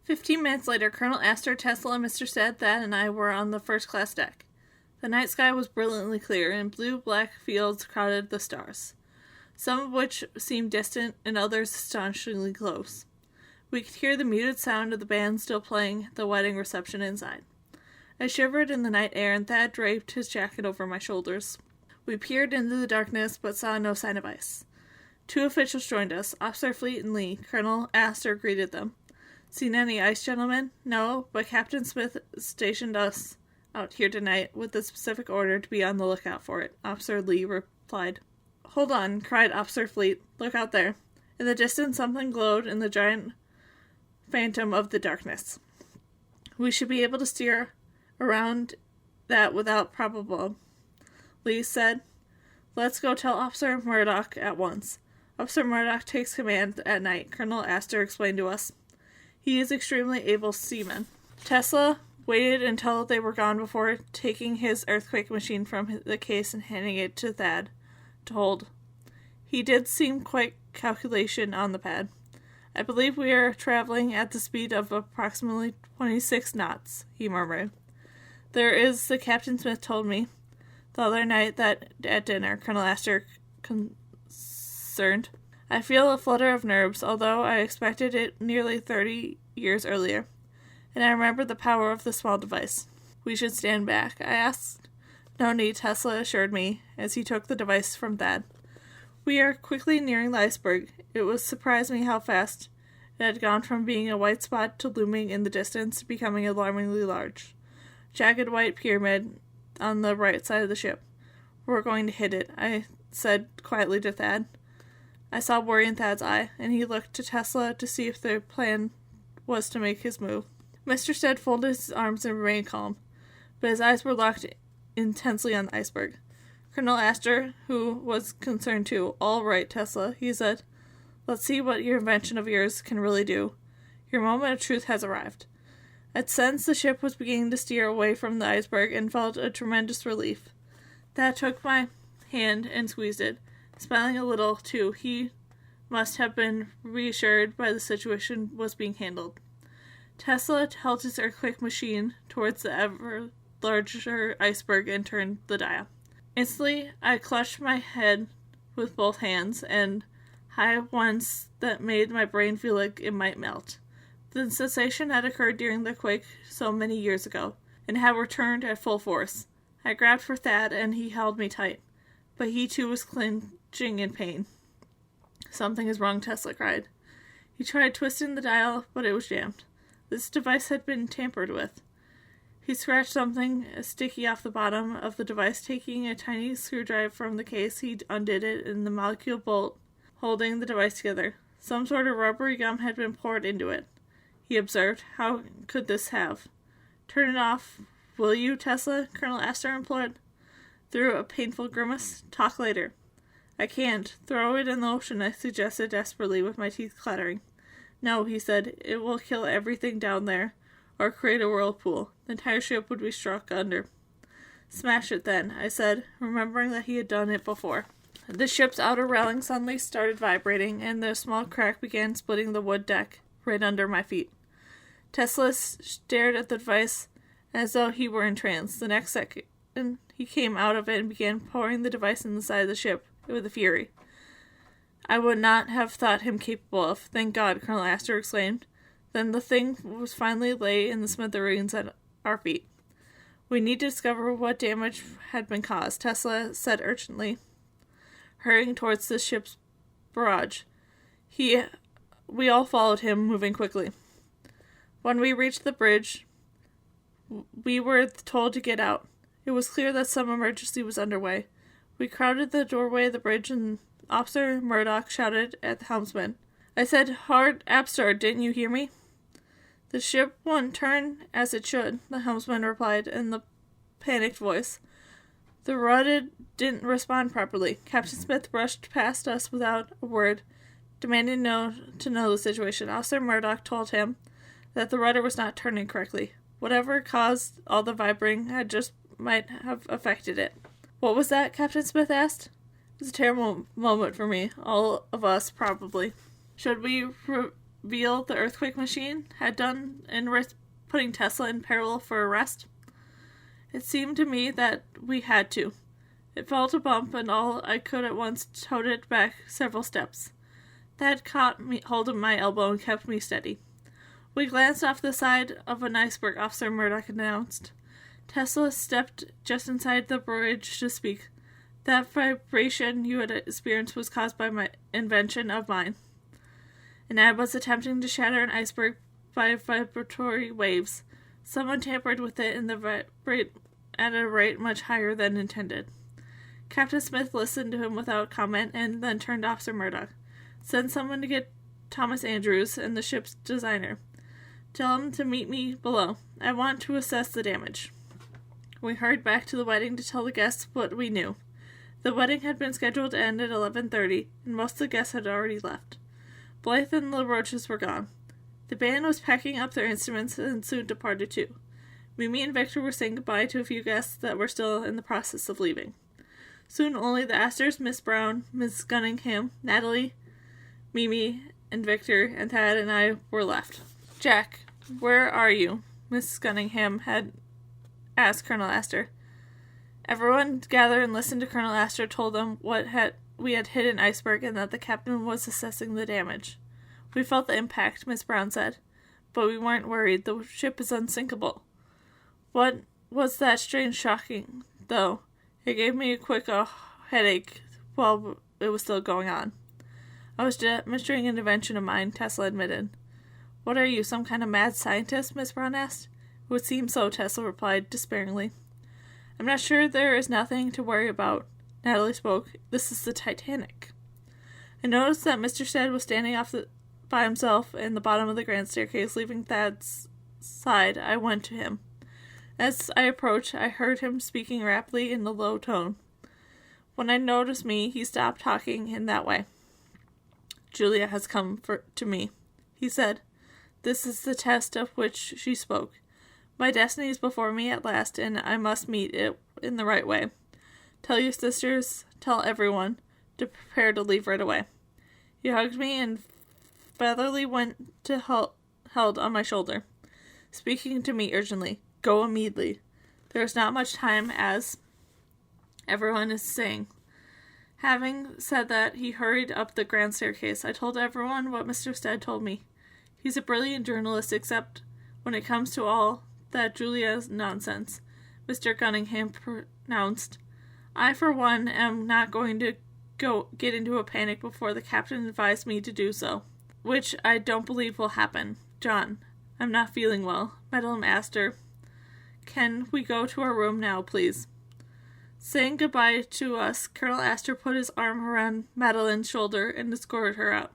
15 minutes later, Colonel Astor, Tesla, Mr. Sad, Thad, and I were on the first-class deck. The night sky was brilliantly clear, and blue-black fields crowded the stars, some of which seemed distant and others astonishingly close. We could hear the muted sound of the band still playing the wedding reception inside. I shivered in the night air, and Thad draped his jacket over my shoulders. We peered into the darkness, but saw no sign of ice. 2 officials joined us, Officer Fleet and Lee. Colonel Astor greeted them. "Seen any ice, gentlemen?" "No, but Captain Smith stationed us out here tonight with the specific order to be on the lookout for it," Officer Lee replied. "Hold on," cried Officer Fleet. "Look out there." In the distance, something glowed in the giant phantom of the darkness. "We should be able to steer around that without problem," Lee said. "Let's go tell Officer Murdoch at once." "Officer Murdoch takes command at night," Colonel Astor explained to us. "He is extremely able seaman." Tesla waited until they were gone before taking his earthquake machine from the case and handing it to Thad to hold. He did seem quite calculation on the pad. "I believe we are traveling at the speed of approximately 26 knots, he murmured. "There is, the Captain Smith told me the other night that at dinner," Colonel Astor concerned. "I feel a flutter of nerves, although I expected it nearly 30 years earlier. And I remember the power of the small device." "We should stand back," I asked. "No need," Tesla assured me, as he took the device from Thad. We are quickly nearing the iceberg. It was surprised me how fast it had gone from being a white spot to looming in the distance to becoming alarmingly large. Jagged white pyramid on the right side of the ship. "We're going to hit it," I said quietly to Thad. I saw worry in Thad's eye, and he looked to Tesla to see if their plan was to make his move. Mr. Stead folded his arms and remained calm, but his eyes were locked intensely on the iceberg. Colonel Astor, who was concerned too. "All right, Tesla," he said. "Let's see what your invention of yours can really do. Your moment of truth has arrived." I'd sensed the ship was beginning to steer away from the iceberg and felt a tremendous relief. Thad took my hand and squeezed it, smiling a little, too. He must have been reassured by the situation was being handled. Tesla held his earthquake machine towards the ever larger iceberg and turned the dial. Instantly, I clutched my head with both hands, and high ones that made my brain feel like it might melt. The sensation had occurred during the quake so many years ago, and had returned at full force. I grabbed for Thad, and he held me tight, but he too was clenching in pain. "Something is wrong," Tesla cried. He tried twisting the dial, but it was jammed. This device had been tampered with. He scratched something sticky off the bottom of the device. Taking a tiny screwdriver from the case, he undid it, and the molecule bolt holding the device together. Some sort of rubbery gum had been poured into it, he observed. "How could this have?" "Turn it off, will you, Tesla?" Colonel Astor implored. Through a painful grimace. "Talk later." "I can't. Throw it in the ocean," I suggested desperately, with my teeth clattering. "No," he said. "It will kill everything down there, or create a whirlpool. The entire ship would be struck under." "Smash it then," I said, remembering that he had done it before. The ship's outer railing suddenly started vibrating, and the small crack began splitting the wood deck right under my feet. Tesla stared at the device as though he were in trance. The next second, he came out of it and began pouring the device in the side of the ship with a fury I would not have thought him capable of. "Thank God," Colonel Astor exclaimed. Then the thing was finally lay in the smithereens at our feet. "We need to discover what damage had been caused," Tesla said urgently, hurrying towards the ship's barrage. We all followed him, moving quickly. When we reached the bridge, we were told to get out. It was clear that some emergency was underway. We crowded the doorway of the bridge, and Officer Murdoch shouted at the helmsman. "I said hard abstart, didn't you hear me?" "The ship won't turn as it should," the helmsman replied in the panicked voice. "The rudder didn't respond properly." Captain Smith rushed past us without a word, demanding to know the situation. Officer Murdoch told him that the rudder was not turning correctly. Whatever caused all the vibrating had just might have affected it. "What was that?" Captain Smith asked. "It was a terrible moment for me. All of us, probably." "Should we reveal the earthquake machine had done in putting Tesla in peril for arrest? It seemed to me that we had to. It felt a bump, and all I could at once towed it back several steps. Thad caught me hold of my elbow and kept me steady. We glanced off the side of an iceberg, Officer Murdoch announced. Tesla stepped just inside the bridge to speak. That vibration you had experienced was caused by my invention of mine. And I was attempting to shatter an iceberg by vibratory waves. Someone tampered with it and the vibrate at a rate much higher than intended. Captain Smith listened to him without comment and then turned to Officer Murdoch. Send someone to get Thomas Andrews and the ship's designer. Tell him to meet me below. I want to assess the damage. We hurried back to the wedding to tell the guests what we knew. The wedding had been scheduled to end at 11:30, and most of the guests had already left. Blythe and the Roaches were gone. The band was packing up their instruments and soon departed too. Mimi and Victor were saying goodbye to a few guests that were still in the process of leaving. Soon only the Astors, Miss Brown, Miss Gunningham, Natalie, Mimi, and Victor, and Thad and I were left. Jack, where are you? Miss Gunningham had asked Colonel Astor. Everyone gathered and listened to Colonel Astor told them we had hit an iceberg and that the captain was assessing the damage. We felt the impact, Miss Brown said, but we weren't worried. The ship is unsinkable. What was that strange shocking, though? It gave me a quick headache while it was still going on. I was demonstrating an invention of mine, Tesla admitted. What are you, some kind of mad scientist? Miss Brown asked. It would seem so, Tesla replied despairingly. I'm not sure there is nothing to worry about, Natalie spoke. This is the Titanic. I noticed that Mr. Stead was standing by himself in the bottom of the grand staircase, leaving Thad's side. I went to him. As I approached, I heard him speaking rapidly in a low tone. When I noticed me, he stopped talking in that way. Julia has come to me, he said. This is the test of which she spoke. My destiny is before me at last, and I must meet it in the right way. Tell your sisters, tell everyone, to prepare to leave right away. He hugged me and featherly went to held on my shoulder, speaking to me urgently. Go immediately. There is not much time, as everyone is saying. Having said that, he hurried up the grand staircase. I told everyone what Mr. Stead told me. He's a brilliant journalist, except when it comes to all that Julia's nonsense, Mr. Cunningham pronounced. I, for one, am not going to get into a panic before the captain advised me to do so, which I don't believe will happen. John, I'm not feeling well. Madame Astor, can we go to our room now, please? Saying goodbye to us, Colonel Astor put his arm around Madeline's shoulder and escorted her out.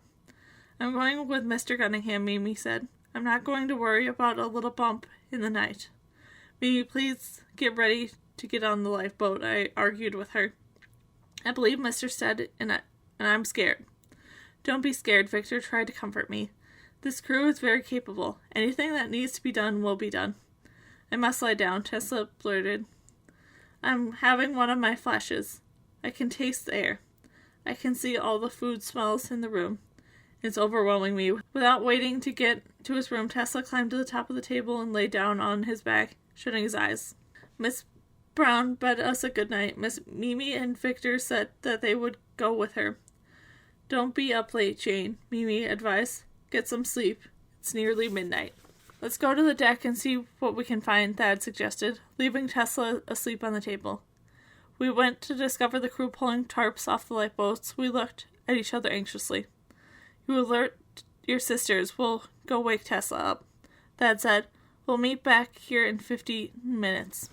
I'm going with Mr. Cunningham, Mimi said. I'm not going to worry about a little bump in the night. Mimi, please get ready to get on the lifeboat, I argued with her. I believe Mr. Stead, and I'm scared. Don't be scared, Victor tried to comfort me. This crew is very capable. Anything that needs to be done will be done. I must lie down, Tesla blurted. I'm having one of my flashes. I can taste the air. I can see all the food smells in the room. It's overwhelming me. Without waiting to get to his room, Tesla climbed to the top of the table and lay down on his back, shutting his eyes. Miss Brown bade us a good night. Miss Mimi and Victor said that they would go with her. Don't be up late, Jane, Mimi advised. Get some sleep. It's nearly midnight. Let's go to the deck and see what we can find, Thad suggested, leaving Tesla asleep on the table. We went to discover the crew pulling tarps off the lifeboats. We looked at each other anxiously. You alert your sisters. We'll go wake Tesla up, Thad said. We'll meet back here in 50 minutes.